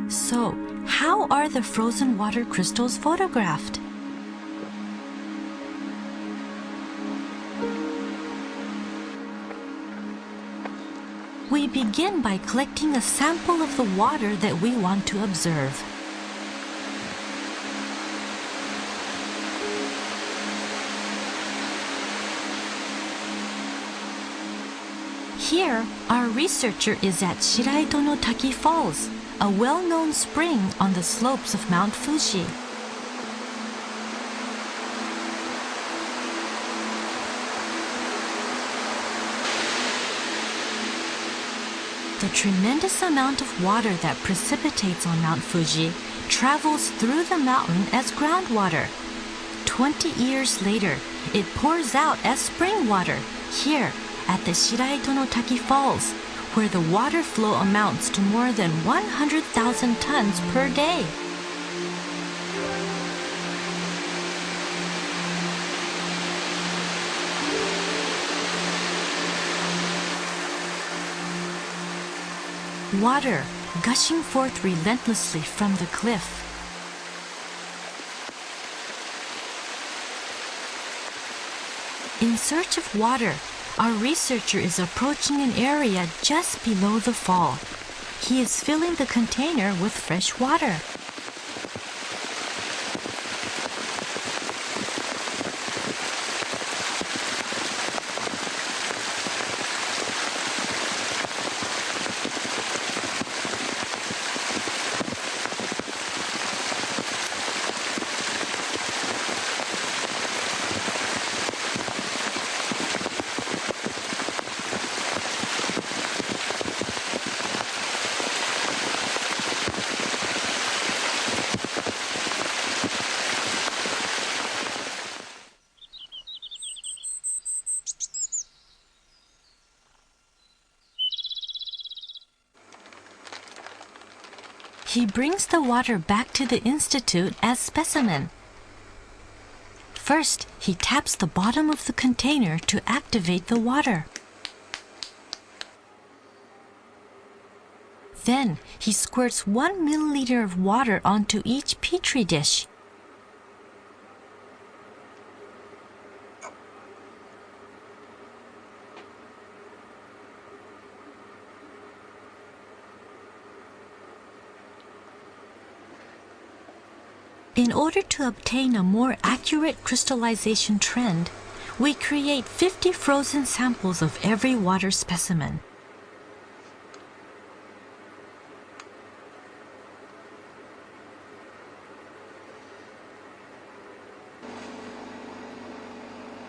So, how are the frozen water crystals photographed? We begin by collecting a sample of the water that we want to observe. Here, our researcher is at Shiraito no Taki Falls, a well-known spring on the slopes of Mount Fuji. The tremendous amount of water that precipitates on Mount Fuji travels through the mountain as groundwater. 20 years later, it pours out as spring water here at the Shiraito no Taki Falls, where the water flow amounts to more than 100,000 tons per day. Water gushing forth relentlessly from the cliff. In search of water, our researcher is approaching an area just below the fall. He is filling the container with fresh water. He brings the water back to the institute as specimen. First, he taps the bottom of the container to activate the water. Then, he squirts 1 milliliter of water onto each petri dish. In order to obtain a more accurate crystallization trend, we create 50 frozen samples of every water specimen.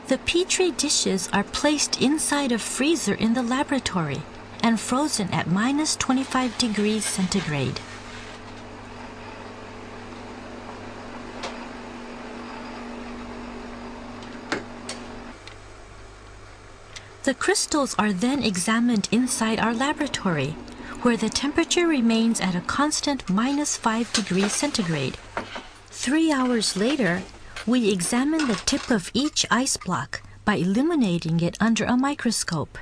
The petri dishes are placed inside a freezer in the laboratory and frozen at -25 degrees centigrade. The crystals are then examined inside our laboratory, where the temperature remains at a constant -5 degrees centigrade. 3 hours later, we examine the tip of each ice block by illuminating it under a microscope.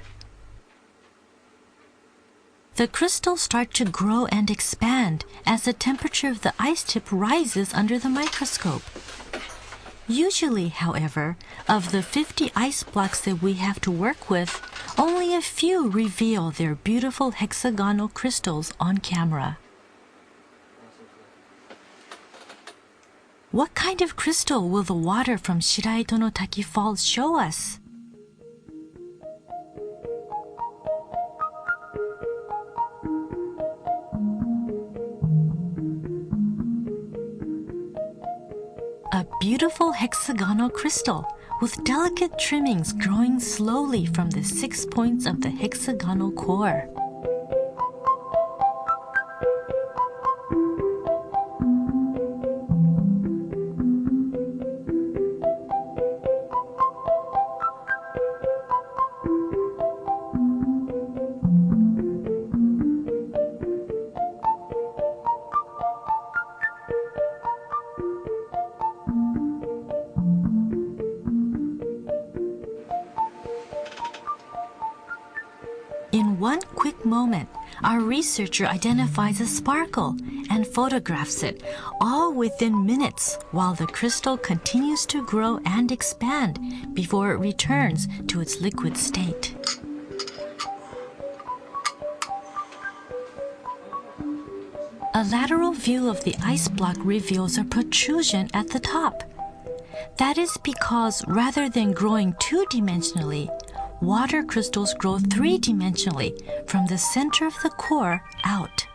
The crystals start to grow and expand as the temperature of the ice tip rises under the microscope. Usually, however, of the 50 ice blocks that we have to work with, only a few reveal their beautiful hexagonal crystals on camera. What kind of crystal will the water from Shiraito no Taki Falls show us? A beautiful hexagonal crystal with delicate trimmings growing slowly from the 6 points of the hexagonal core. In one quick moment, our researcher identifies a sparkle and photographs it, all within minutes, while the crystal continues to grow and expand before it returns to its liquid state. A lateral view of the ice block reveals a protrusion at the top. That is because rather than growing two-dimensionally, water crystals grow three-dimensionally from the center of the core out.